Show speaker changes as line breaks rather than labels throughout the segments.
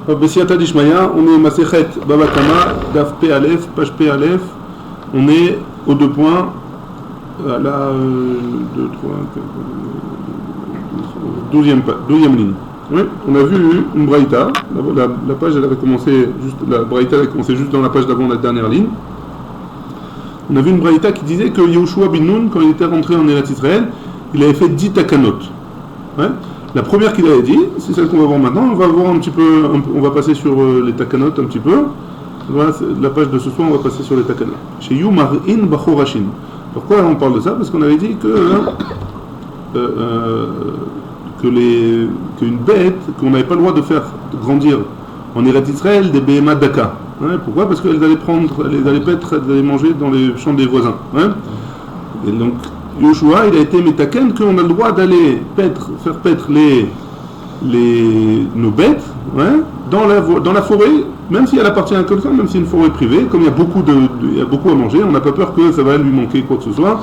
Bessiata Dishmaya, on est Masechet Baba Kama, Daf P Aleph, page P Aleph. On est aux 2 points, à la 12e ligne. Oui, on a vu une braïta. La page, elle avait commencé juste, la braïta avait commencé juste dans la page d'avant la dernière ligne. On a vu une braïta qui disait que Yehoshua bin Nun, quand il était rentré en Eretz Israël, il avait fait 10 takanot. Ouais. La première qu'il avait dit, c'est celle qu'on va voir maintenant. On va voir un petit peu, on va passer sur les takanot un petit peu. Voilà, la page de ce soir, on va passer sur les takanot. Chez Yumar'in Bachorashin. Pourquoi on parle de ça? Parce qu'on avait dit qu'une bête, qu'on n'avait pas le droit de faire grandir en Eretz Israël des Behema Daka. Ouais, pourquoi? Parce qu'elles allaient paître, elles allaient manger dans les champs des voisins. Ouais. Et donc, Yoshua, il a été métaken qu'on a le droit d'aller faire paître nos bêtes, ouais, dans la forêt, même si elle appartient à quelqu'un, même si c'est une forêt privée, comme il y a beaucoup à manger, on n'a pas peur que ça va lui manquer quoi que ce soit.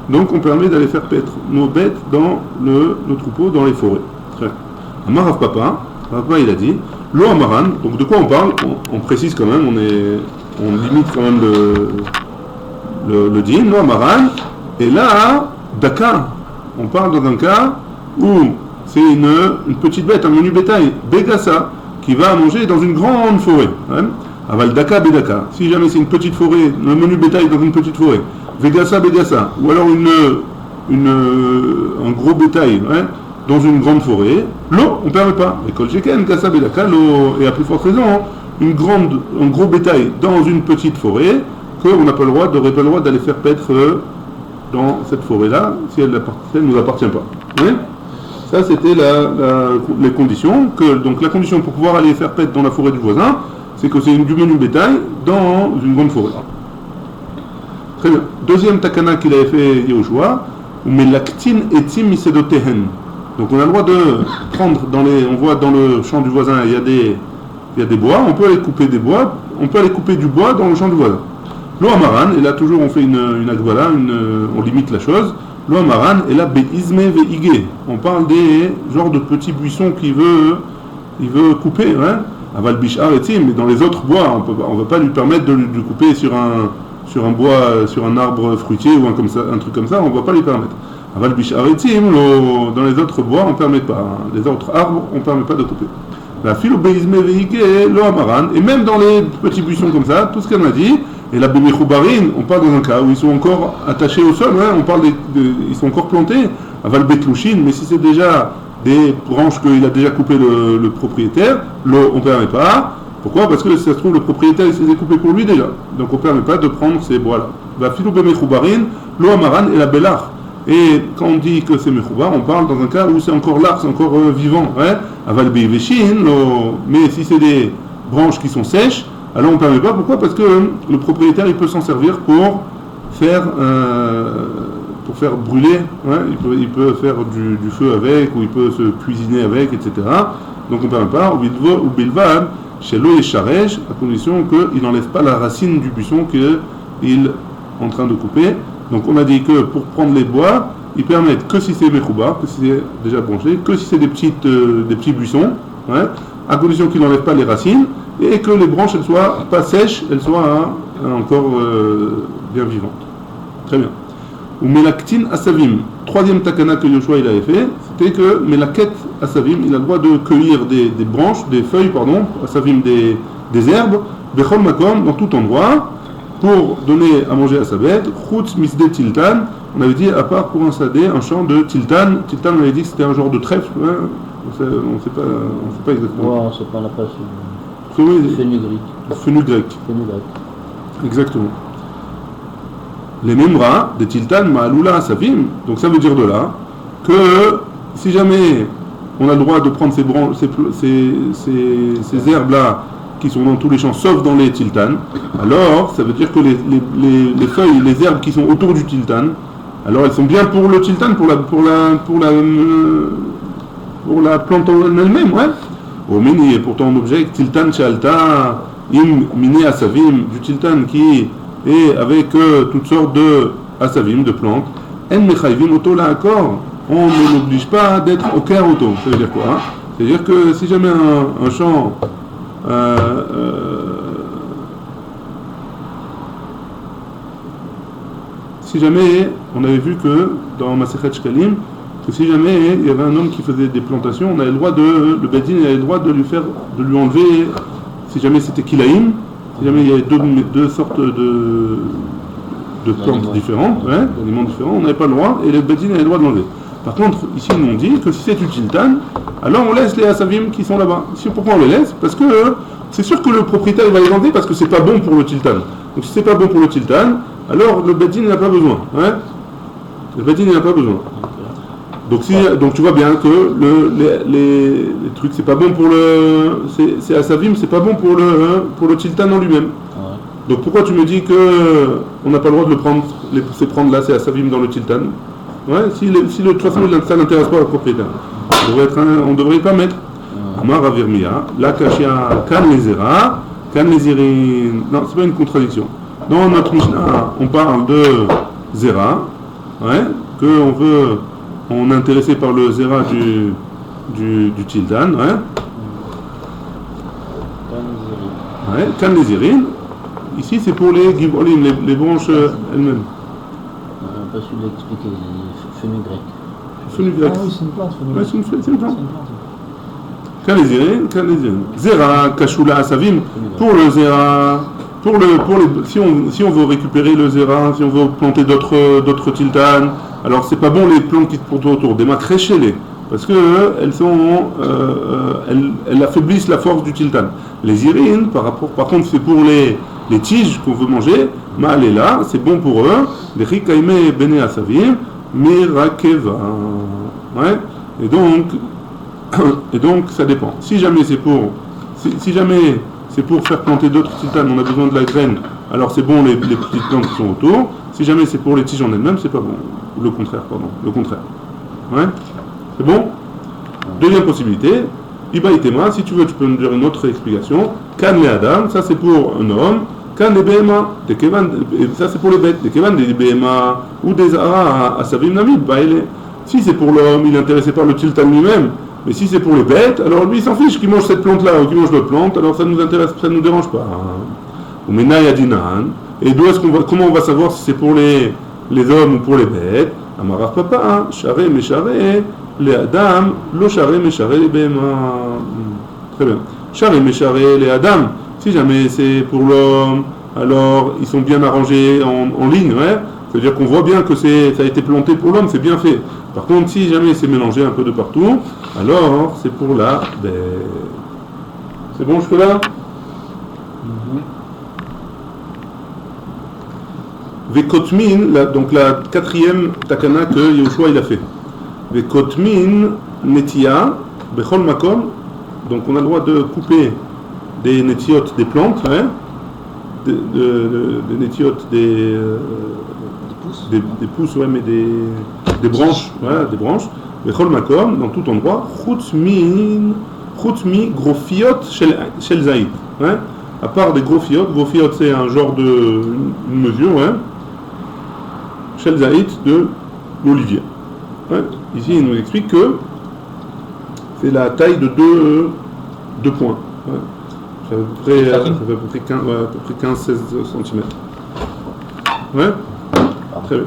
Donc on permet d'aller faire paître nos bêtes dans nos troupeaux, dans les forêts. Amar Rav Papa il a dit, Lo Amaran, donc de quoi on parle? On précise quand même, on limite quand même le din, Lo Amaran. Et là, Daka, on parle dans un cas où c'est une petite bête, un menu bétail, Begassa, qui va manger dans une grande forêt. Hein? Aval Daka, Bedaka. Si jamais c'est une petite forêt, le menu bétail dans une petite forêt, Vegassa, Begassa. Ou alors un gros bétail, hein, dans une grande forêt, l'eau, on ne permet pas. Et Kolcheken, Gassa, Bedaka, l'eau, et à plus forte raison, hein, un gros bétail dans une petite forêt, qu'on n'a pas le droit, d'aller faire paître dans cette forêt-là, si elle ne nous appartient pas. Oui, ça, c'était les conditions. Donc la condition pour pouvoir aller faire paître dans la forêt du voisin, c'est que c'est du menu bétail dans une grande forêt. Très bien. Deuxième takana qu'il avait fait Yehoshua, mais l'actin etim misedotehen. Donc on a le droit de prendre on voit dans le champ du voisin, il y a des bois, on peut aller couper des bois, on peut aller couper du bois dans le champ du voisin. Lo Amaran, et là toujours on fait une agvala, on limite la chose. Lo Amaran, et là Be'izme ve'igé. On parle des genres de petits buissons qu'il veut couper. Hein? Aval bishar etim, mais dans les autres bois, on ne va pas lui permettre de couper sur un bois, sur un arbre fruitier ou un truc comme ça, on ne va pas lui permettre. Aval bishar etim, dans les autres bois, on ne permet pas. Hein? Les autres arbres, on ne permet pas de couper. La filo Be'izme ve'igé, Lo Amaran, et même dans les petits buissons comme ça, tout ce qu'on a dit. Et la Bemechoubarin, on parle dans un cas où ils sont encore attachés au sol, hein, on parle ils sont encore plantés, aval betlouchin, mais si c'est déjà des branches qu'il a déjà coupé le propriétaire, l'eau on ne permet pas. Pourquoi? Parce que si ça se trouve, le propriétaire il se les a coupés pour lui déjà. Donc on ne permet pas de prendre ces bois-là. Va filou Bemechoubarin, l'eau amaran et la belach. Et quand on dit que c'est mechoubar, on parle dans un cas où c'est encore là, c'est encore vivant. Hein, aval beiveshin, mais si c'est des branches qui sont sèches, alors on ne permet pas. Pourquoi? Parce que le propriétaire il peut s'en servir pour faire brûler, hein, il peut faire du feu avec, ou il peut se cuisiner avec, etc. Donc on ne permet pas. Ou bilvad, chez l'eau et charèche, à condition qu'il n'enlève pas la racine du buisson qu'il est en train de couper. Donc on a dit que pour prendre les bois, ils permettent que si c'est mechouba, que si c'est déjà branché, que si c'est des petits buissons, hein, à condition qu'il n'enlève pas les racines, et que les branches elles soient pas sèches, elles soient encore bien vivantes. Très bien. Ou melaktin asavim. Troisième takana que Yoshua il avait fait, c'était que melaket asavim, il a le droit de cueillir des branches, des feuilles, asavim des herbes, bechol makom, dans tout endroit, pour donner à manger à sa bête. Chutz misde tiltan, on avait dit à part pour un sadé, un champ de tiltan. Tiltan, on avait dit que c'était un genre de trèfle, hein, on ne sait pas exactement.
Ouais, on ne sait pas, on n'a pas su.
Fenugrec. Exactement. Les memra de Tiltan Ma'aloula Asavim, donc ça veut dire de là que si jamais on a le droit de prendre ces herbes-là qui sont dans tous les champs sauf dans les Tiltan, alors ça veut dire que les feuilles, les herbes qui sont autour du Tiltan, alors elles sont bien pour le Tiltan, pour la plante en elle-même, ouais. Omini est pourtant un objet, Tiltan Shalta, im miné asavim, du Tiltan qui est avec toutes sortes de asavim, de plantes. En mechaivim auto là accord, on ne l'oblige pas d'être au cœur auto. Ça veut dire quoi? C'est-à-dire que si jamais un champ si jamais, on avait vu que dans Masechet Shkalim, que si jamais il y avait un homme qui faisait des plantations, on avait le droit le Bedin avait le droit de lui enlever, si jamais c'était Kilaïm, si jamais il y avait deux sortes de plantes différentes, d'aliments différents, on n'avait pas le droit, et le Bedin avait le droit de l'enlever. Par contre, ici, ils nous dit que si c'est du Tiltan, alors on laisse les Asavim qui sont là-bas. Pourquoi on les laisse? Parce que c'est sûr que le propriétaire va les enlever parce que c'est pas bon pour le Tiltan. Donc si c'est pas bon pour le Tiltan, alors le Bedin n'a pas besoin. Le Bedin n'a pas besoin. Donc tu vois bien que les trucs, c'est pas bon pour c'est Asavim, c'est pas bon pour le Tiltan en lui-même. Donc pourquoi tu me dis que on n'a pas le droit de le prendre, ces prendre là, c'est Asavim dans le Tiltan? Si de toute façon ça n'intéresse pas le propriétaire. On devrait pas mettre. Amar Avirmia, la Kashia, Kan Lezera, Kan Lezirin. Non, c'est pas une contradiction. Dans notre Mishnah, on parle de Zera, on est intéressé par le Zera du Tildan, Kan Lezirin. Ici, c'est pour les Gibolim, les branches elles-mêmes.
Pas su l'expliquer, fenugrec.
Fenugrec.
Ah oui, c'est une plante.
C'est une plante. Kanezirine. Zera, Kashula, Asavim. Pour le Zera, si on veut récupérer le Zera, si on veut planter d'autres Tiltan, alors c'est pas bon les plantes qui se plantent autour, des macréchélées, parce que elles affaiblissent la force du Tiltan. Les irines, par contre, c'est pour les tiges qu'on veut manger, Maal est là, c'est bon pour eux. Les Rikaime Bene Asavim, Mirakeva. Et donc, ça dépend. Si jamais c'est pour faire planter d'autres tiltanes, on a besoin de la graine, alors c'est bon les petites plantes qui sont autour. Si jamais c'est pour les tiges en elles-mêmes, c'est pas bon. Ou le contraire. C'est bon? Deuxième possibilité. Iba Itema, si tu veux, tu peux nous dire une autre explication. Kan le Adam, ça c'est pour un homme. Kan les BMA, ça c'est pour les bêtes. Des Kevan, des BMA ou des Zara à Savim Namib. Si c'est pour l'homme, il est intéressé par le tiltan lui-même. Mais si c'est pour les bêtes, alors lui il s'en fiche qu'il mange cette plante-là ou qu'il mange l'autre plante, alors ça nous intéresse, ça ne nous dérange pas. Ou Mena Yadinan. Et comment on va savoir si c'est pour les hommes ou pour les bêtes? Amarav Papa, Charé Mécharé, les Adam, Lo Charé Mécharé, les BMA. Très bien. Charé Mécharé, les Adam, si jamais c'est pour l'homme, alors ils sont bien arrangés en ligne, c'est-à-dire qu'on voit bien que ça a été planté pour l'homme, c'est bien fait. Par contre, si jamais c'est mélangé un peu de partout, alors c'est pour la bête. C'est bon jusque-là? Vekotmin, donc la quatrième takana que Yehoshua il a fait. Vekotmin netia bechol makom, donc on a le droit de couper des netiot, des plantes, des netiot, des pousses, mais des branches, des branches. Bechol makom, dans tout endroit, chutmi grofiot shel zaït, à part des grofiot c'est un genre une mesure, shel zaït de l'olivier. Ici il nous explique que c'est la taille de deux points. Ça fait à peu près 15-16 cm. Très bien.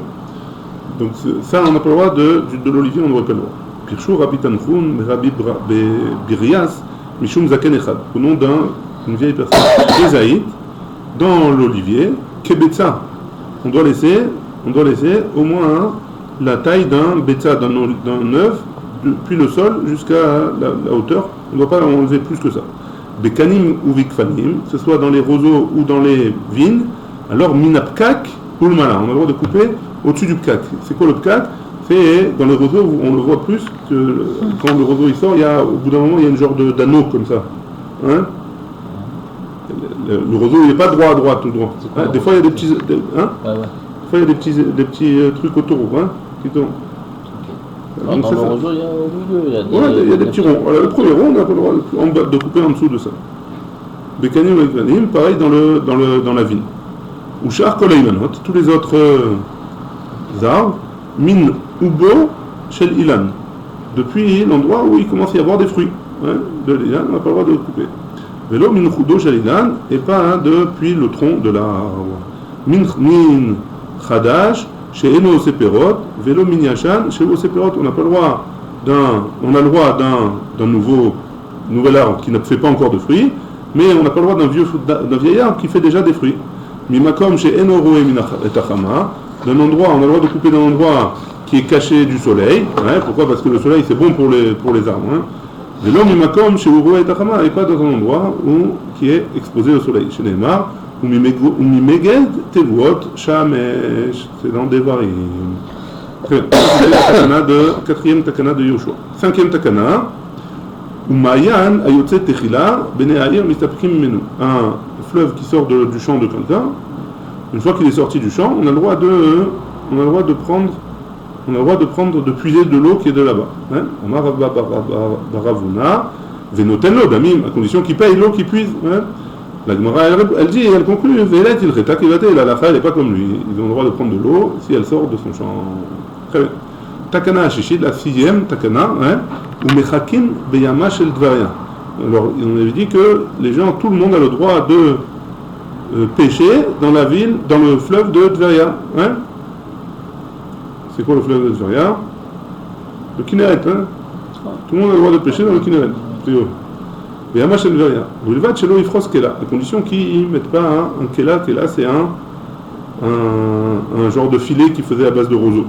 Donc ça, on n'a pas le droit de l'olivier, on n'aurait pas le droit. Pirchou Rabbi Tanchun, Rabbi Birias, Mishum Zaken Echad, au nom d'une vieille personne. Ezaït, dans l'olivier, Kebetza. On doit laisser au moins la taille d'un betza, d'un œuf, depuis le sol jusqu'à la hauteur. On ne doit pas enlever plus que ça. Bekanim ou vikfanim, que ce soit dans les roseaux ou dans les vignes, alors minapkak ou le malin. On a le droit de couper au-dessus du pkak. C'est quoi le pkak? C'est dans les roseaux où on le voit plus que quand le roseau il sort, au bout d'un moment il y a une genre d'anneau comme ça. Le roseau il n'est pas droit à droite tout droit. Des fois il y a des petits. Des fois il y a des petits trucs autour, qui tournent.
Dans le roseau, il y a au milieu,
il y a des petits ronds. Voilà, le premier rond, on n'a pas le droit de couper en dessous de ça. Bekanim ou Ekvanim, pareil dans la vigne. Ou Char Koleimanot, tous les autres arbres, Min Ubo Shel Ilan, depuis l'endroit où il commence à y avoir des fruits. De l'Ilan, on n'a pas le droit de le couper. Vélo min chudo shalilan, et pas depuis le tronc de l'arbre. Min chadash, chez eno seperot, vélo min yashan, chez eno seperot, on n'a pas le droit on a le droit d'un nouvel arbre qui ne fait pas encore de fruits, mais on n'a pas le droit d'un vieil arbre qui fait déjà des fruits. Mimakom chez eno roe min etachama, d'un endroit, on a le droit de couper d'un endroit qui est caché du soleil. Pourquoi? Parce que le soleil c'est bon pour les arbres. Et l'homme imakom chez Uruwa et Tachama n'est pas dans un endroit qui est exposé au soleil. Chez Neymar, ou Mimeged Tevuot Shamesh, c'est dans Devarim. C'est la quatrième takana de Yoshua. Cinquième takana, Umayan Ayotse Techila Bene Ayer Mistapkim Menu. Un fleuve qui sort du champ de quelqu'un. Une fois qu'il est sorti du champ, on a le droit de puiser de l'eau qui est de là-bas. Omar Baravuna, Venoteno Damim, à condition qu'il paye l'eau qu'il puise. La Gemara, elle dit, elle conclut, Velet il reta kivate, la lacha, elle n'est pas comme lui. Ils ont le droit de prendre de l'eau si elle sort de son champ. Très bien. Takana Ashishid, la sixième Takana, ou Mechakin Beyama Shel Dvaria. Alors, on avait dit que les gens, tout le monde a le droit de pêcher dans la ville, dans le fleuve de Tveria. C'est quoi le fleuve de Tveria? Le Kinneret. Tout le monde a le droit de pêcher dans le Kinneret. Et Yama Shel Tveria. Vulvat Shelo Ifros Kela. À condition qu'ils ne mettent pas un Kela. Kela, c'est un genre de filet qu'ils faisaient à base de roseaux.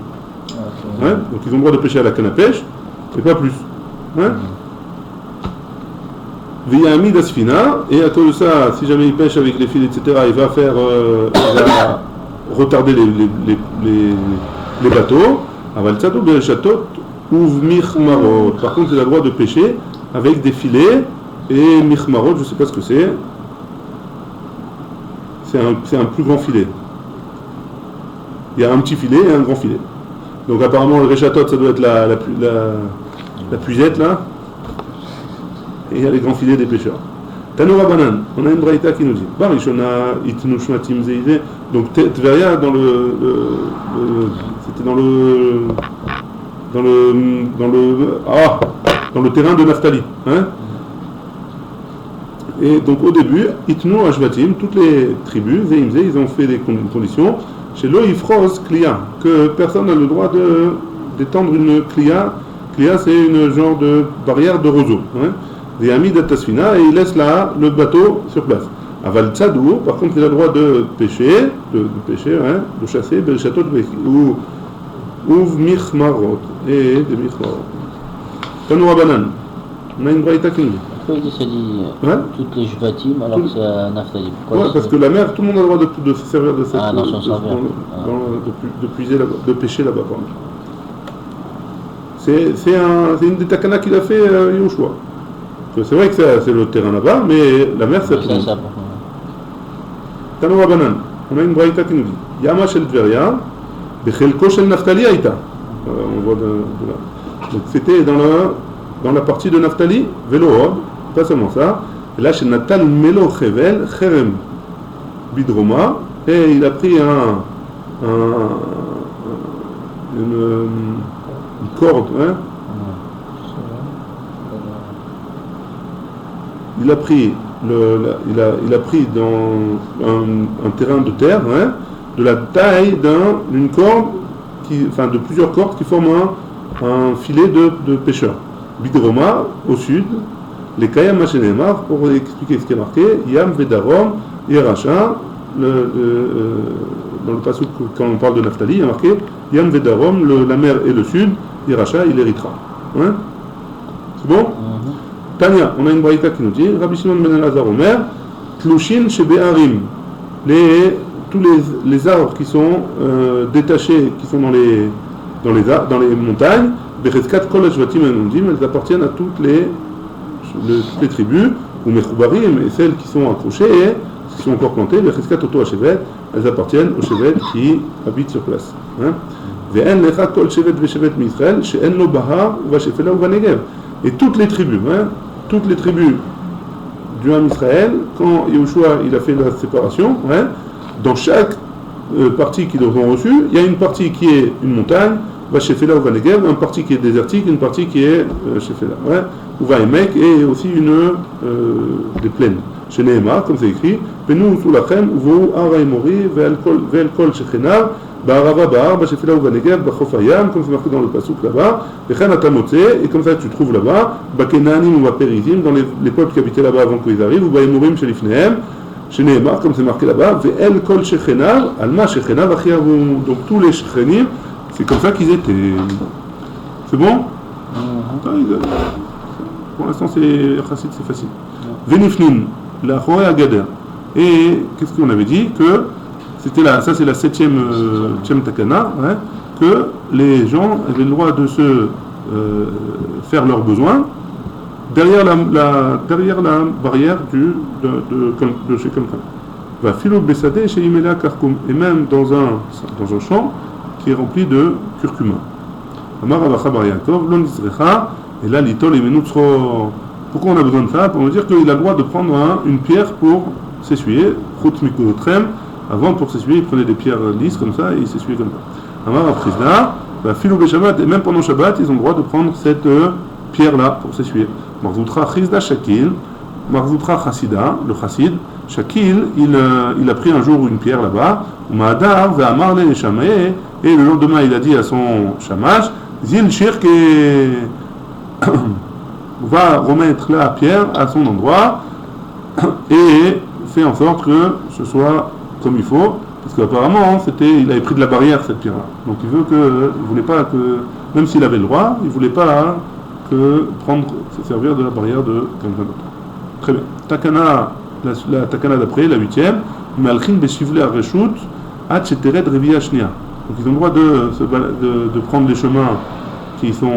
Donc ils ont le droit de pêcher à la canne à pêche, et pas plus. Viyami d'Asfina, et à cause de ça, si jamais il pêche avec les fils, etc., il va retarder les bateaux. Aval Tzato Berechatot Uv Michmarot. Par contre, il a le droit de pêcher avec des filets et Michmarot, je ne sais pas ce que c'est. C'est un plus grand filet. Il y a un petit filet et un grand filet. Donc apparemment le Rechatot, ça doit être la puisette là. Et il y a les grands filets des pêcheurs. Tanoura Banan, on a une braïta qui nous dit Barishona itnu shmatim zeide. Donc Tveria c'était dans le terrain de Naphtali. Et donc au début, itnu ashvatim, toutes les tribus, zeimze, ils ont fait des conditions. Chez l'Oifros Klia, que personne n'a le droit d'étendre une Klia. Klia, c'est une genre de barrière de roseau. Des amis d'Atasfina, et il laisse là le bateau sur place. Aval Tzadour, par contre, il a le droit de pêcher, de chasser, de château ou Michmarot, et des Michmarot. Tanoura Banan, on a une braïta qui nous dit.
Pourquoi il dit toutes les Jvatim alors que c'est à Naphtali?
Parce que la mer, tout le monde a le droit de se servir de cette de puiser là-bas, de pêcher là-bas. C'est une des takanas qu'il a fait Yoshua. C'est vrai que c'est le terrain là-bas, mais la mer c'est tout le monde. Tanoura Banan, on a une braïta qui nous dit Yama Shel Tveria, Bechelko Shel Naphtali Aïta. On voit de là. Donc c'était dans la partie de Naphtali, Vélohod, pas seulement ça. Et là chez Natal Melo Chevel, Cherem Bidroma, et il a pris une corde, il a pris dans un terrain de terre, de la taille d'une corde, de plusieurs cordes qui forment un filet de pêcheur. Bidroma, au sud, les Kayam Machenemar, pour expliquer ce qui est marqué, Yam Vedarom, Yeracha, dans le passage quand on parle de Naphtali, il y a marqué Yam Vedarom, la mer et le sud, Yeracha, il héritera. C'est bon? Tania, on a une braïta qui nous dit Rabbi Shimon ben Elazar Omer, Tlushin Shebe'arim, tous les arbres qui sont détachés, qui sont dans les montagnes, Becheskat Kol Ashvatim Enundim, elles appartiennent à toutes les tribus, ou Mechoubarim, et celles qui sont accrochées, et qui sont encore plantées, Becheskat Oto Hashevet, elles appartiennent aux Shevet qui habitent sur place. Ve'en Lecha Kol Shevet Veshevet Misraël, She'en Lo Bahar, Vashefela ou Vanegev. Et toutes les tribus du Ham Israël, quand Yehoshua il a fait la séparation, dans chaque partie qu'ils ont reçue, il y a une partie qui est une montagne, va Shefela ou va Negev, une partie qui est désertique, une partie qui est Shefela, ouais, ou va Emek, et aussi des plaines. Chez Nehema, comme c'est écrit, Penou sous la Chem, Uvou Araimori, Ve'el Kol Shechenav, Ba'arava Ba'ar, Ba'Shefela ou va Negev, Ba'Chofayam, comme c'est marqué dans le Passouk là-bas, Vechen Atamotse, et comme ça tu trouves là-bas, Ba'Kenanim ou Ba'Perizim, dans les peuples qui habitaient là-bas avant qu'ils arrivent, ou Ba'Emorim chez Lifnehem, chez Nehemar, comme c'est marqué là-bas, Ve'el Kol Shechenav, Alma Shechenav Achiavou. Donc tous les Shechenim, c'est comme ça qu'ils étaient. C'est bon? Pour l'instant, c'est Chassid, c'est facile. Venifnin, la Choré Agader. Et qu'est-ce qu'on avait dit? Que c'était ça c'est la septième takana, hein, que les gens avaient le droit de se faire leurs besoins derrière la barrière de chez quelqu'un. Va Philo Bessadeh chez Imela Karkoum, et même dans un champ qui est rempli de curcuma. Amar Avacha Bar Yaakov, Lon Yisrecha, et là l'itol et menutzro. Pourquoi on a besoin de ça? Pour nous dire qu'il a le droit de prendre une pierre pour s'essuyer, Chutz Mikotrem, avant pour s'essuyer, il prenait des pierres lisses comme ça et il s'essuyait comme ça. Amar Aprisda, va Philo Beshabbat, et même pendant Shabbat, ils ont le droit de prendre cette pierre-là pour s'essuyer. Marzoutra Chizda Shakil, Marzoutra Chassida, le Chassid, Shakil, il a pris un jour une pierre là-bas, Mahadar, Ve'amar le Shamae, et le lendemain il a dit à son shamash, Zil Shirk va remettre la pierre à son endroit et fait en sorte que ce soit comme il faut, parce qu'apparemment il avait pris de la barrière cette pierre-là. Donc il voulait pas que, même s'il avait le droit, il voulait pas que se servir de la barrière de quelqu'un d'autre. Très bien. Takana, la takana d'après, la 8e, Malchin Beshivle Areshut, Ad Shetered Revia Shnia. Donc ils ont le droit de prendre les chemins qui sont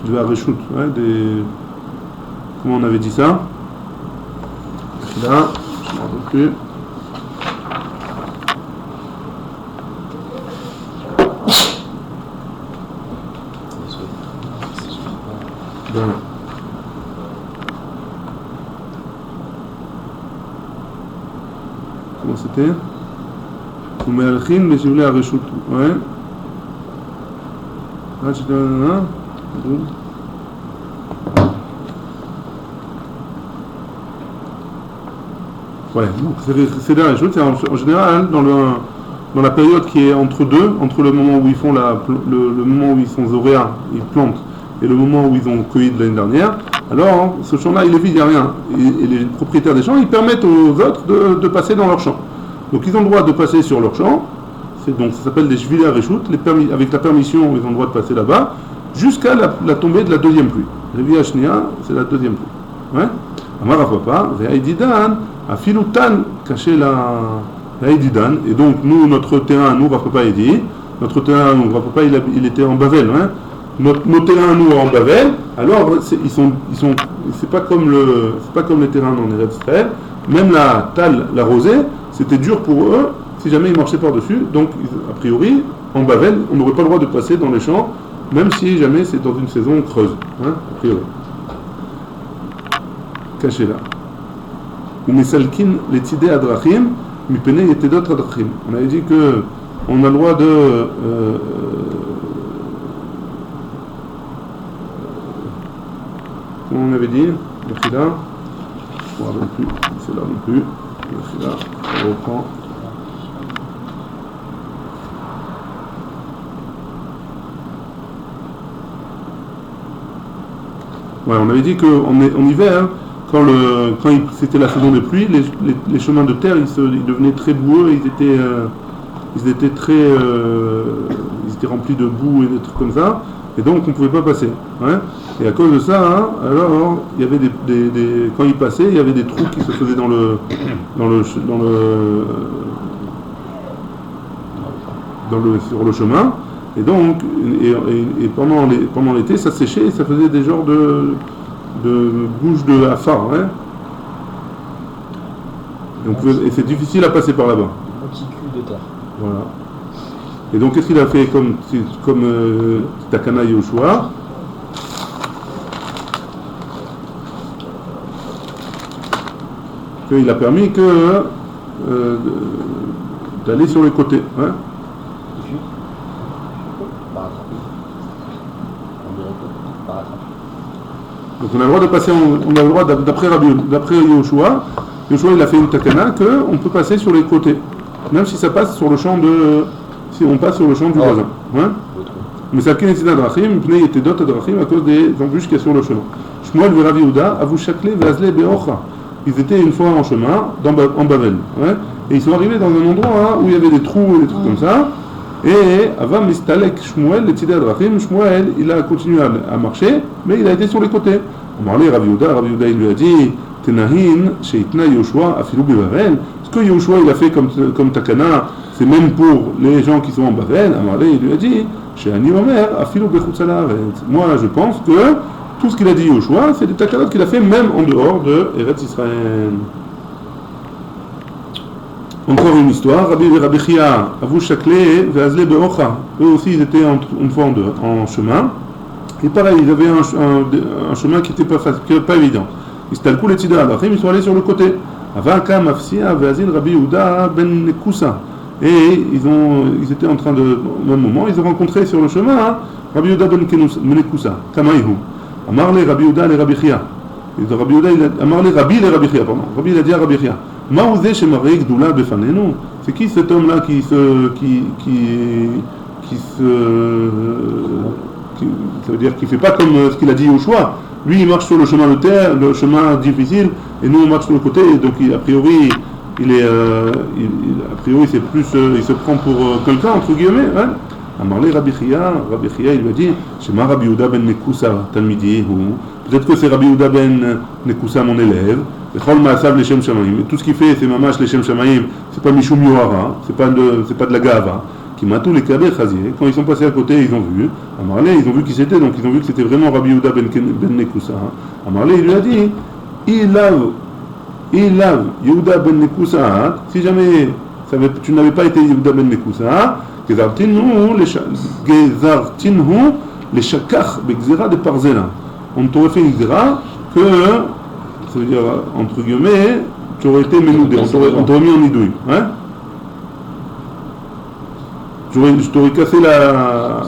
de Areshut, ouais, comment on avait dit ça? Là, je ne me rappelle plus. Comment c'était? Umealchin Beshivle Areshut. Ouais. Ah, c'était ouais, donc c'est la chose, c'est en général dans la période qui est entre le moment où ils font le moment où ils sont zoréens, ils plantent, et le moment où ils ont cueilli de l'année dernière. Alors ce champ-là il est vide, il n'y a rien. Et les propriétaires des champs, ils permettent aux autres de passer dans leur champ. Donc ils ont le droit de passer sur leur champ. Donc ça s'appelle des shvila reshut, avec la permission, ils ont le droit de passer là-bas, jusqu'à la tombée de la deuxième pluie. Revia Shnia, c'est la deuxième pluie. Ouais. Amar Papa, Ve'aididan, Afilutan, caché la Aididan. Et donc nous, notre terrain, nous, Rav Papa, il dit, notre terrain, nous, Rav Papa, il était en Bavel, hein. Nos terrains, nous, en Bavel, alors c'est pas comme les terrains dans les Israël. Même la Tal, la rosée, c'était dur pour eux si jamais ils marchaient par-dessus. Donc, a priori, en Bavel, on n'aurait pas le droit de passer dans les champs, même si jamais c'est dans une saison creuse, hein, a priori. Caché là. Ou Mesalkin, les Tidé Adrachim, Mipene était d'autres Adrachim. On avait dit que on a le droit de. Comment on avait dit? Le Khida. Je ne me rappelle plus. C'est là non plus. Le Khida. On reprend. Ouais, on avait dit qu'en hiver, quand c'était la saison des pluies, les chemins de terre ils devenaient très boueux, ils étaient remplis de boue et des trucs comme ça, et donc on ne pouvait pas passer. Hein. Et à cause de ça, hein, alors il y avait quand ils passaient, il y avait des trous qui se faisaient sur le chemin. Et donc, et pendant l'été, ça séchait et ça faisait des genres de bouches de afar, hein. Et c'est difficile à passer par là-bas.
Petit cul de terre.
Voilà. Et donc, qu'est-ce qu'il a fait comme Takana Yoshua? Il a permis d'aller sur les côtés, hein. Donc on a le droit de passer, on a le droit d'après Yoshua, il a fait une takana qu'on peut passer sur les côtés, même si ça passe sur le champ si on passe sur le champ du voisin. Ouais. Mais ça ken etzid adrachim, pnei yetedot adrachim, à cause des embûches qu'il y a sur le chemin. Shmuel ve Rav Yehuda, avu shakle ve'azle be'ocha. Ils étaient une fois en chemin en Bavel, ouais, et ils sont arrivés dans un endroit où il y avait des trous et des trucs comme ça. Et Avam Mistalek Shmuel, les Tzidei Adrachim, Shmuel, il a continué à marcher, mais il a été sur les côtés. On parlait Rav Yehuda, il lui a dit Tenahin, Sheitna Yoshua, Afilou Bevavel. Ce que Yoshua il a fait comme Takana, c'est même pour les gens qui sont en Bavel. Amarlé, il lui a dit Sheani Omer, Afilou Bechutzala. Moi, je pense que tout ce qu'il a dit Yoshua, c'est des Takanot qu'il a fait même en dehors de Eretz Israël. Encore une histoire, Rabbi Chia, Avou Shakle, Veazle Beocha. Eux aussi, ils étaient une fois en chemin. Et pareil, ils avaient un chemin qui n'était pas évident. Ils sont allés sur le côté. Avaka, Mafsia, Veazil, Rabbi Yehuda, Ben Nekusa. Et ils étaient en train de, au même moment, ils ont rencontré sur le chemin Rabbi Yehuda Ben Nekusa, Kamaihu. Amarle Rabbi Yehuda le Rabbi Chia. Amarle Rabbi le Rabbi Chia, pardon. Rabbi il a dit à Rabbi Chia. C'est qui cet homme-là ça veut dire qu'il ne fait pas comme ce qu'il a dit au choix. Lui, il marche sur le chemin de terre, le chemin difficile, et nous, on marche sur le côté. Donc, a priori, c'est plus, il se prend pour quelqu'un, entre guillemets. Hein? Amarle Rabbi Chia, il lui a dit, Shema Rabbi Yehuda ben Nekusa, Talmidi, peut-être que c'est Rabbi Yehuda ben Nekusa, mon élève. Tout ce qu'il fait, c'est mamash les Shem Shamayim, c'est pas Mishum Yohara, c'est pas de la Gava. Qui m'a tous les Kabé Chazier. Quand ils sont passés à côté, ils ont vu. Amarlé, ils ont vu qui c'était, donc ils ont vu que c'était vraiment Rabbi Yehuda ben Nekusa. Amarlé, il lui a dit, il lave Yehuda ben Nekusa. Si jamais tu n'avais pas été Yehuda ben Nekusa, Gezartinhu les shakach begzera de parzela. On t'aurait fait une zera que, ça veut dire, entre guillemets, tu aurais été ménoudé, on t'aurait mis en idouille. Hein? Je t'aurais cassé la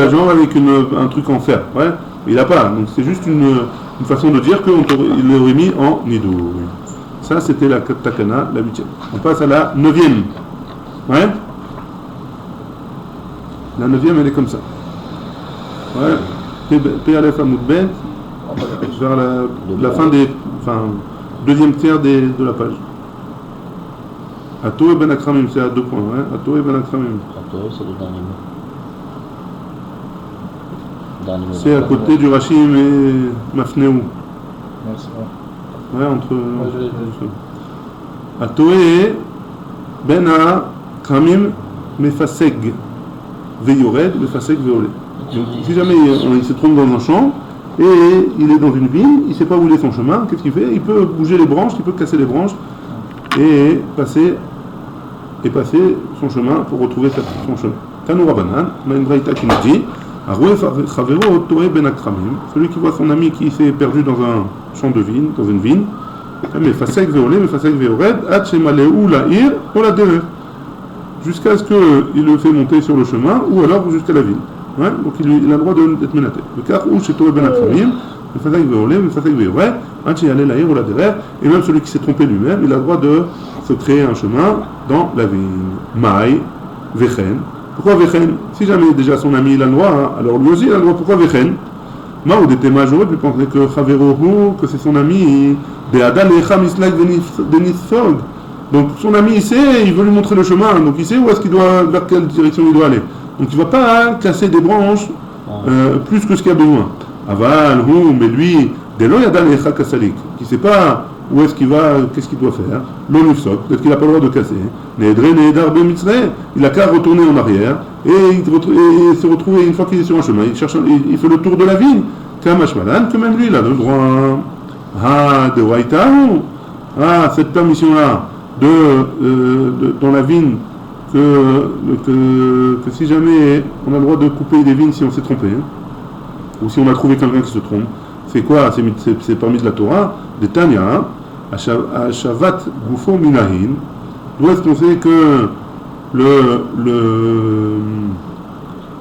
jambe avec un truc en fer. Ouais? Il n'a pas. Donc c'est juste une façon de dire qu'il l'aurait mis en idouille. Ça, c'était la takana, la 8e. On passe à la 9e. Ouais? La 9e, elle est comme ça. Ouais. P.A.L.F. Amoudbet, vers la fin deuxième tiers de la page. Ato et Ben Akramim, c'est à 2 points. Ouais? Ato et Ben Akramim.
Ato, c'est le dernier mot.
C'est à côté du Rachim et Mafneou. Ouais, entre. Atoé Ben Akramim Mefaseg Veyored Mefaseg Veolé. Donc, si jamais il se trompe dans un champ et il est dans une ville, il ne sait pas où il est son chemin, qu'est-ce qu'il fait? Il peut bouger les branches, il peut casser les branches et passer son chemin pour retrouver son chemin. Tanou Rabanan, on a une braïta qui nous dit celui qui voit son ami qui s'est perdu dans un champ de vigne, dans une vigne, jusqu'à ce qu'il le fait monter sur le chemin ou alors jusqu'à la ville. Ouais, donc il a le droit d'être menaté. Le cas où chez toi Ben Akramim, et même celui qui s'est trompé lui-même, il a le droit de se créer un chemin dans la ville. Maï, Vechen. Pourquoi Vechen? Si jamais déjà son ami il a le droit, hein, alors lui aussi il a le droit. Pourquoi Vechen? Maou des témoins, j'aurais pu penser que Chaverohu, que c'est son ami, Be'adal Echam Islak Denisfog. Donc son ami il sait, il veut lui montrer le chemin, donc il sait où est-ce qu'il doit, vers quelle direction il doit aller. Donc il ne va pas casser des branches plus que ce qu'il a besoin. Aval, mais lui, Delo Yadal Echa Kasalik, qui ne sait pas où est-ce qu'il va, qu'est-ce qu'il doit faire. L'onufsok, peut-être qu'il n'a pas le droit de casser. Nedre Nehedar Bemitzre, il n'a qu'à retourner en arrière et se retrouver une fois qu'il est sur un chemin. Il fait le tour de la ville. Kamashmalan, que même lui il a le droit. Ah, de Waitahu. Ah, cette permission-là dans la vigne. Que si jamais on a le droit de couper des vignes si on s'est trompé, hein, ou si on a trouvé quelqu'un qui se trompe, c'est quoi? C'est parmi de la Torah, des Tanya, à Shavat Gufo Minahin, d'où est-ce qu'on sait que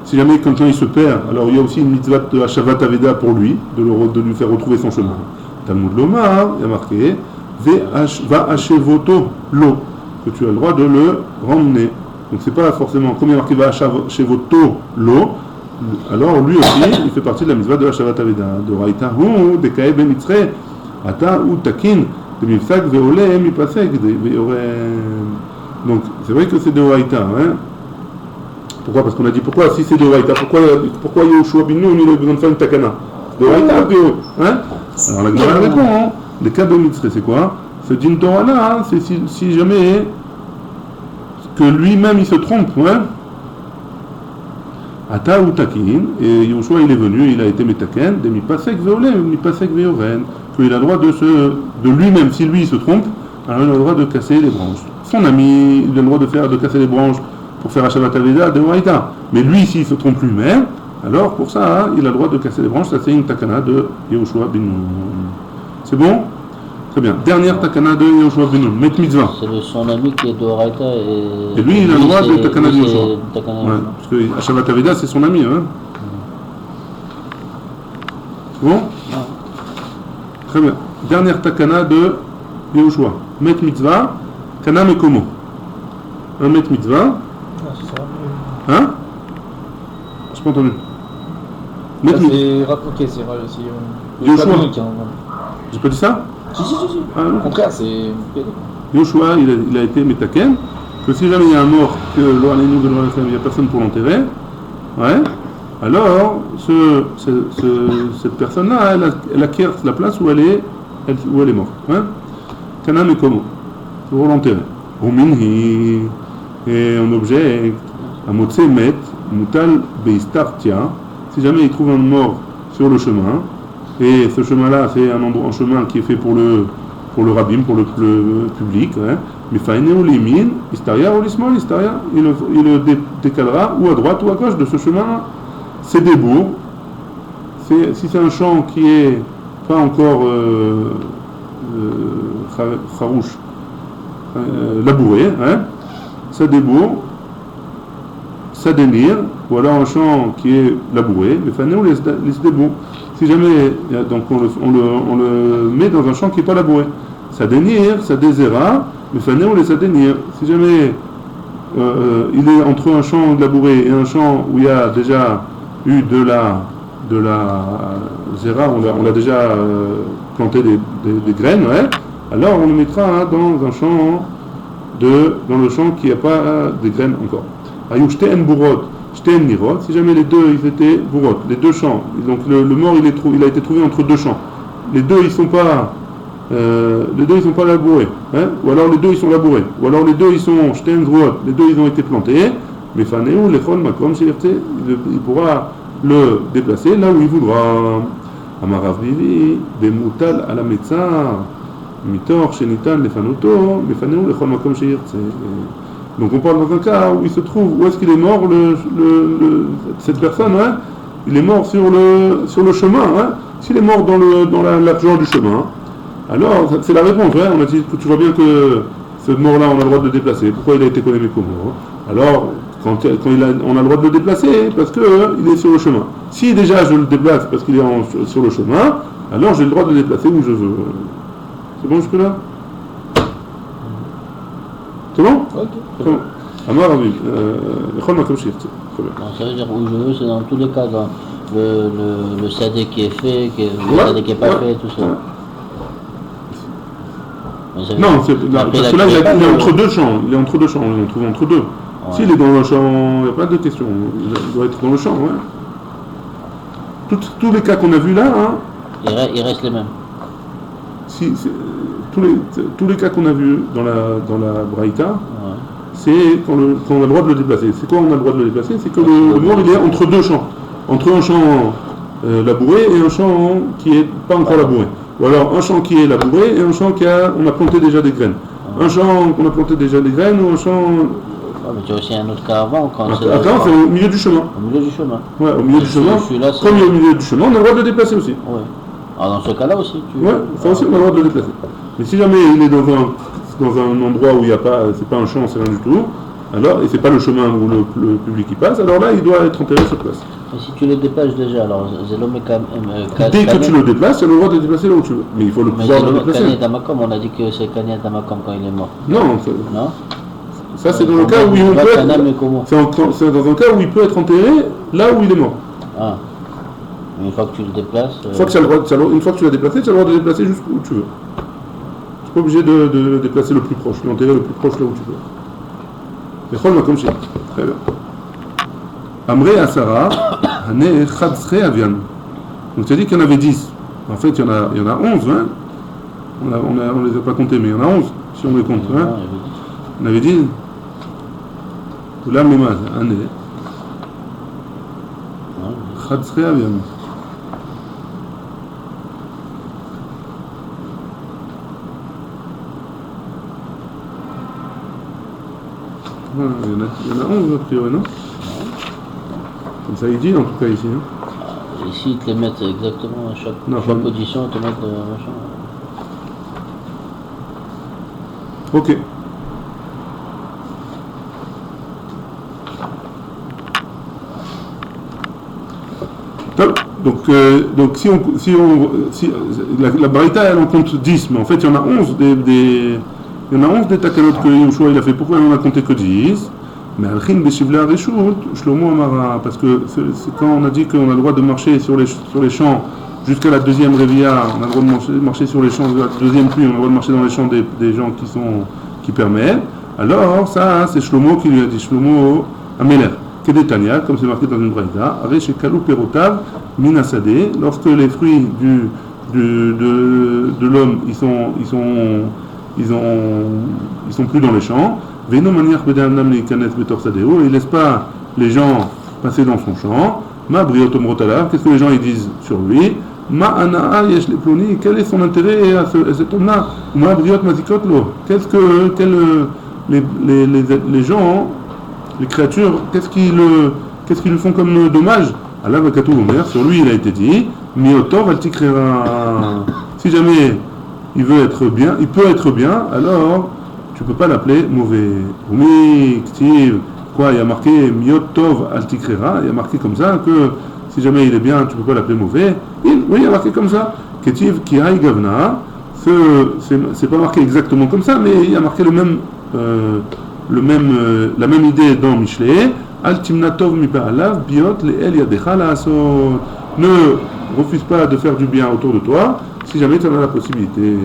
Si jamais quelqu'un il se perd, alors il y a aussi une mitzvah de Hashavat Aveda pour lui, de lui faire retrouver son chemin. Talmud Lomar, il y a marqué va Hashevoto lo, que tu as le droit de le ramener. Donc c'est pas forcément, comme il y a marqué va Hashevoto lo, alors lui aussi, il fait partie de la mitzvah de Hashavat Aveda. De Raïta hu, de Kae ben Mitzre, Ata ou Takin, de Mifsak ve'ole mipasek, donc c'est vrai que c'est de Raïta, hein. Pourquoi? Parce qu'on a dit pourquoi si c'est de Raïta, pourquoi Yoshua bin Nun il a besoin de faire une takana? De Raïta, hein? Alors la Gemara répond, hein? Les cas de Mitzre, c'est quoi? Ce din Torah là, c'est si jamais que lui-même il se trompe, hein? Ata ou Takin, et Yoshua il est venu, il a été metaken, de mipasek ve'ole, mipasek ve'oren, qu'il a le droit de lui-même, si lui il se trompe, alors il a le droit de casser les branches. Son ami, il a le droit de casser les branches pour faire Hashavat Aveda de Raïta. Mais lui, s'il se trompe lui-même, alors pour ça, il a le droit de casser les branches. Ça, c'est une takana de Yehoshua bin Nun. C'est bon? Très bien. Dernière takana de Yehoshua bin Nun. Met mitzvah.
C'est son ami qui est de Raïta
et lui, il a le droit de takana de Yehoshua. Ouais, parce que Hashavat Aveda, c'est son ami. Hein. C'est bon? Très bien. Dernière takana de Yehoshua. Met mitzvah. Kana mekomo. Un met mitzvah. Hein? Je n'ai pas entendu.
C'est
Yoshua. J'ai pas dit ça?
Si.
Ah,
Au contraire, c'est.
Yoshua, il a été metaken, que si jamais il y a un mort, que il n'y a personne pour l'enterrer, ouais, alors cette personne-là, elle acquiert la place où elle est morte. Hein? Kana mekomo. Pour l'enterrer. Minhi, et un objet, un motse met, mutal beistartia, si jamais il trouve un mort sur le chemin, et ce chemin-là, c'est un chemin qui est fait pour le rabbin, pour le public, hein, mais faïné ou limin, istaria ou l'ismol, istaria, il le décalera ou à droite ou à gauche de ce chemin-là. C'est des bourgs, si c'est un champ qui est pas encore kharouche, labouré, hein, ça débourre, ça dénire, ou alors un champ qui est labouré, mais fané on laisse débourre. Si jamais, donc on le met dans un champ qui n'est pas labouré, ça dénire, ça désera, mais fané on laisse dénire. Si jamais il est entre un champ labouré et un champ où il y a déjà eu de la zéra, on a déjà planté des graines, ouais, alors on le mettra dans un champ dans le champ qui n'a pas des graines encore. Ayou shteen burot, shteen nirot, si jamais les deux ils étaient burot, les deux champs, donc le mort il a été trouvé entre deux champs. Les deux ils sont pas labourés, hein, ou alors les deux ils sont labourés, ou alors les deux ils sont shteen burot, les deux ils ont été plantés, mais fanéou lechol makom shirte, il pourra le déplacer là où il voudra. Amarav bivi, bemutal à la médecin. Mitor, Shenitan, Lefanoto, Mefanéou, Lechol Makom Sheyirtse. Donc on parle dans un cas où il se trouve, où est-ce qu'il est mort, cette personne, hein, il est mort sur le chemin, hein. S'il est mort dans la largeur du chemin, alors c'est la réponse, hein. On a dit que tu vois bien que ce mort-là, on a le droit de le déplacer. Pourquoi il a été condamné comme mort? Alors, on a le droit de le déplacer, parce qu'il est sur le chemin. Si déjà je le déplace parce qu'il est sur le chemin, alors j'ai le droit de le déplacer où je veux. C'est bon jusque-là? C'est bon?
Ok.
C'est bon. Amar Aviv, Lechol Makom Sheyirtse.
Ça veut dire où je veux, c'est dans tous les cas, dans le sadé qui est fait, le sadé qui n'est pas fait, tout ça.
Non, parce que là, il est entre deux champs. Il est entre deux champs, on le trouve entre deux. Ouais. S'il est dans le champ, il n'y a pas de question. Il doit être dans le champ, ouais. Tous les cas qu'on a vus là, hein,
il reste les mêmes.
Tous les cas qu'on a vus dans la Braïta, ouais, c'est quand on a le droit de le déplacer. C'est quoi on a le droit de le déplacer? C'est que le mort il est entre deux champs. Entre un champ labouré et un champ qui n'est pas encore labouré. Ou alors un champ qui est labouré et un champ on a planté déjà des graines. Un champ qu'on a planté déjà des graines ou un champ...
mais tu as aussi un autre cas avant.
C'est au milieu du chemin.
Au milieu du chemin.
Ouais, au milieu du chemin. Comme il est au milieu du chemin, on a le droit de le déplacer aussi.
Oui. Alors dans ce cas-là aussi,
ouais, ça aussi on a le droit de le déplacer. Mais si jamais il est dans un endroit où il n'y a pas, c'est pas un champ, c'est rien du tout, alors, et c'est pas le chemin où le public y passe, alors là, il doit être enterré sur place.
Et si tu le déplaces déjà, alors Zelom
Dès que tu le déplaces, tu as le droit de le déplacer là où tu veux. Mais il faut le pouvoir le déplacer.
Kanye Damakom, on a dit que c'est Kanye Damakom quand il est mort.
Non,
Non.
ça c'est dans le cas où il peut être, c'est dans un cas où il peut être enterré là où il est mort.
Ah. Une fois que tu le déplaces.
Une fois que tu l'as déplacé, tu as le droit de le déplacer jusqu'où tu veux. Tu n'es pas obligé de le déplacer le plus proche, l'enterrer le plus proche là où tu veux. Mais Chol Makom Sheni. Très bien. Amré Asara, Hané Chadsre Avian. Donc tu as dit qu'il y en avait 10. En fait, il y en a 11, hein. On les a pas comptés, mais il y en a 11, si on les compte. Hein. On avait dit. Oulam Lemaz, Hané. Chadsre Avian. Il y en a 11 a priori, non? Comme ça il dit en tout cas ici. Hein.
Ici ils te les mettent exactement à chaque position, ils te mettent machin.
Ok. Donc si la Baraita elle en compte 10, mais en fait il y en a 11 il y en a 11 des takanot que Yoshua il a fait. Pourquoi il n'en a compté que 10? Mais Al-Khin Beshivla Reshut, Shlomo Amara, parce que c'est quand on a dit qu'on a le droit de marcher sur les champs jusqu'à la deuxième Révia, on a le droit de marcher sur les champs de la deuxième pluie, on a le droit de marcher dans les champs des gens qui permettent. Alors ça c'est Shlomo qui lui a dit, Shlomo Ameler, Kedetania, comme c'est marqué dans une braïda, Aresh Kalou Perotav Minasade, lorsque les fruits de l'homme ils sont plus dans les champs. Veno maniach bedanam li kanet betorsadeo, il laisse pas les gens passer dans son champ. Ma briotom rotala, qu'est-ce que les gens ils disent sur lui? Ma anaa yesh le ploni, quel est son intérêt à cet homme-là? Ma briot mazikot lo, les gens, les créatures, qu'est-ce qu'ils lui font comme dommage? Allah vakatou omer, sur lui il a été dit, miotov altikrera. Si jamais il veut être bien, il peut être bien, alors tu peux pas l'appeler mauvais. Oui, Ktiv, quoi, il y a marqué Miotov Altikrera, il y a marqué comme ça que si jamais il est bien, tu peux pas l'appeler mauvais. Oui, il y a marqué comme ça. Ketiv Kirai Gavna, c'est pas marqué exactement comme ça, mais il y a marqué la même idée dans Michelet. Altimnatov Mipa'alav, Biot, Le'el Yadecha La'asot. Ne refuse pas de faire du bien autour de toi, si jamais tu en as la possibilité.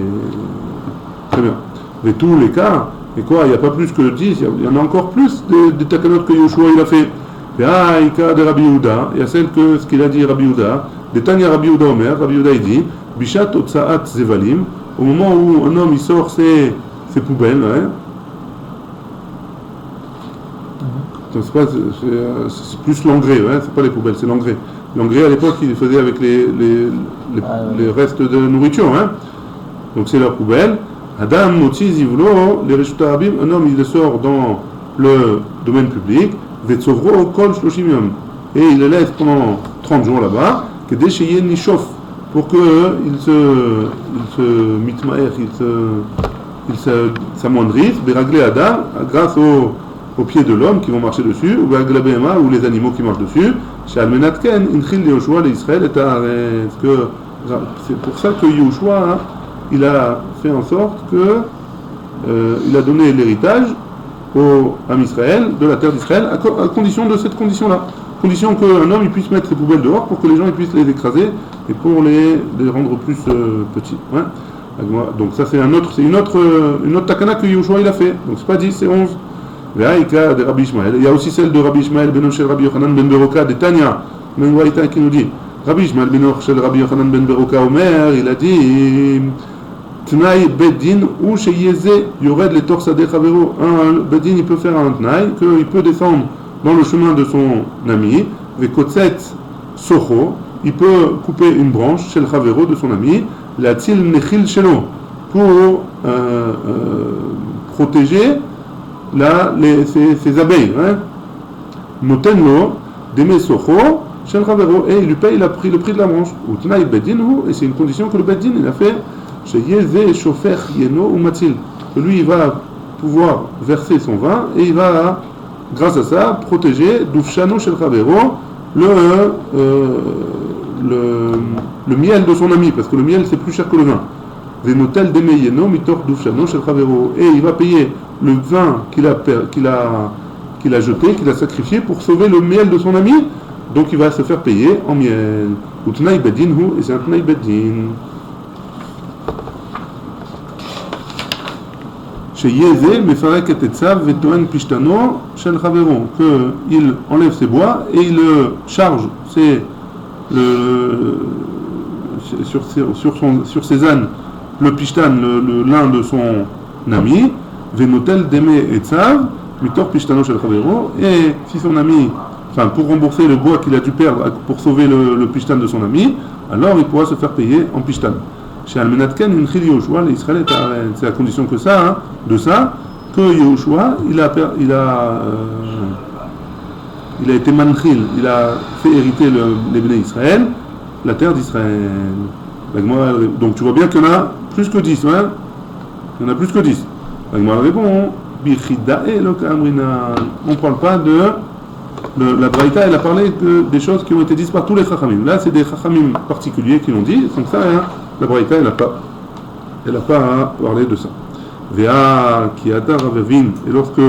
Très bien. Mais tous les cas, et quoi, il n'y a pas plus que 10, il y en a encore plus des takanot que Yoshua il a fait. Il y a un cas de Rabbi Yehuda, il y a ce qu'il a dit Rabbi Yehuda, des Tanya Rabbi Yehuda Omer, Rabbi Yehuda il dit, Bishat Otsaat Zevalim, au moment où un homme il sort ses poubelles, hein. Donc c'est plus l'engrais, hein, c'est pas les poubelles, c'est l'engrais. L'engrais à l'époque il faisait avec les restes de nourriture, hein. Donc c'est la poubelle. Adam Motzi Zivlo, les Reshut Arabim, un homme il le sort dans le domaine public, Vetsovro Kol Shloshim Yom, et il le laisse pendant 30 jours là-bas, que Desheyen Nishof, pour qu'il se mitmaer, il s'amoindrisse, Beraglé Adam, grâce aux pieds de l'homme qui vont marcher dessus, ou Beraglé Behema, ou les animaux qui marchent dessus, chez Almenatken, Inchil Yehoshua, l'Israël, c'est pour ça que Yehoshua, il a fait en sorte que il a donné l'héritage à Israël, de la terre d'Israël, à condition de cette condition-là. Condition qu'un homme il puisse mettre ses poubelles dehors pour que les gens ils puissent les écraser et pour les rendre plus petits. Ouais. Donc ça c'est une autre takana que Yoshua il a fait. Donc c'est pas 10, c'est 11. Il y a aussi celle de Rabbi Ishmael ben Shel Rabbi Yochanan ben Beroka de Tanya, même Waïta qui nous dit Rabbi Ishmael ben Shel Rabbi Yochanan ben Beroka Omer, il a dit Tnaï Bedin ou chez Yézé Yored les Torsade Chavero. Un Bedin il peut faire un Tnaï, qu'il peut descendre dans le chemin de son ami, Vekotset Socho, il peut couper une branche chez le Chavero de son ami, la Tzil Nechil Shelo, pour protéger ses abeilles. Notenlo, Deme Socho, chez le Chavero, et il lui paye le prix de la branche. Ou Tnaï Bedin, et c'est une condition que le Bedin il a fait. Chez Yézé Shofer Yeno ou Matil, que lui il va pouvoir verser son vin et il va, grâce à ça, protéger Doufshano Shel Chavero, le miel de son ami, parce que le miel c'est plus cher que le vin. Venotel Demeyeno Mitor Doufshano Shel Chavero. Et il va payer le vin qu'il a jeté, qu'il a sacrifié pour sauver le miel de son ami. Donc il va se faire payer en miel. Utnai Bedin hu, et c'est un Tnai Bedin. Chez Yézé, Mefarek et Tetzav, Vetoen Pishtano, Shel Chavero, qu'il enlève ses bois et il charge sur ses ânes le Pishtan, le lin de son ami, Venotel Deme et Tzav, Mitor Pishtano Shel Chavero, et si son ami, pour rembourser le bois qu'il a dû perdre pour sauver le Pishtan de son ami, alors il pourra se faire payer en Pishtan. Chez Almenatken, une Chil Yehoshua, l'Israël, c'est la condition que que Yehoshua, il a été manchil, il a fait hériter les Bnei Israël, la terre d'Israël. Donc tu vois bien qu'il y en a plus que 10, hein. Il y en a plus que 10. La Gemara répond, on ne parle pas la Braïta, elle a parlé des choses qui ont été dites par tous les Chachamim. Là, c'est des Chachamim particuliers qui l'ont dit, donc ça, hein, la Braïta, elle n'a pas à parler de ça. Vea qui a Ravavin, et lorsque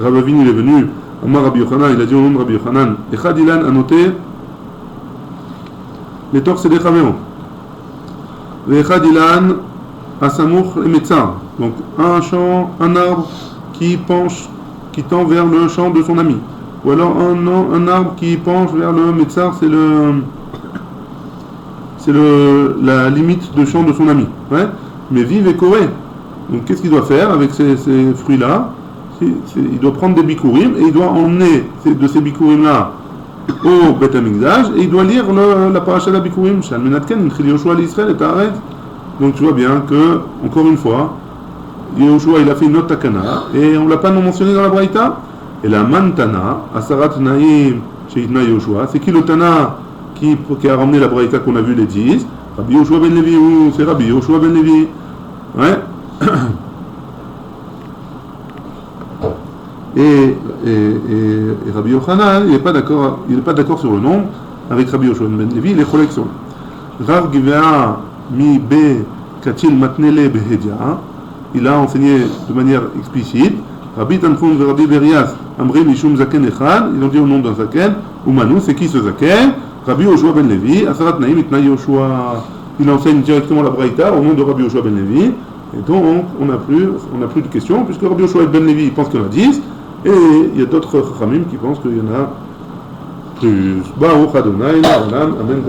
Ravavin il est venu, Amar Rabbi Yochanan, il a dit au nom de Rabbi Yochanan, Echad Ilan a noté les torts c'est des Chavero. Vechad Ilan a Samour et Metzar, donc un arbre qui tend vers le champ de son ami. Ou alors un arbre qui penche vers le Metzar, c'est la limite de champ de son ami. Ouais. Mais vive et coré. Donc qu'est-ce qu'il doit faire avec ces fruits-là? Il doit prendre des bikurim et il doit emmener de ces bikurim-là au Beth Amikdash et il doit lire la paracha de bikurim. Shalmenatken, Chil Yehoshua l'Israël et Ta'aret. Donc tu vois bien que, encore une fois, Yehoshua il a fait une autre takana et on ne l'a pas non mentionné dans la Braïta. Et la mantana, Asarat Naïm, chez Itna Yehoshua, c'est qui le Tana qui a ramené la Braïta qu'on a vu les 10? Rabbi Yehoshua ben Levi, ou c'est Rabbi Yehoshua ben Levi. Ouais. Et Rabbi Yochanan, il n'est pas d'accord sur le nom avec Rabbi Yehoshua ben Levi, il est cholek sur lui. Rav Givea mi be katil matnele behedia, il a enseigné de manière explicite. Rabbi Tanchum et Rabbi Berias, Amri Mishum Zaken Echad, ils ont dit au nom d'un Zaken, Umanu, c'est qui ce Zaken? Rabbi Yehoshua ben Levi, Asarat Naïm Itna Yehoshua. Il enseigne directement la Braïta au nom de Rabbi Yehoshua ben Levi, et donc on n'a plus de questions, puisque Rabbi Yehoshua ben Levi pense qu'il y en a 10, et il y a d'autres Chachamim qui pensent qu'il y en a plus. Baruch Adonai, Amen.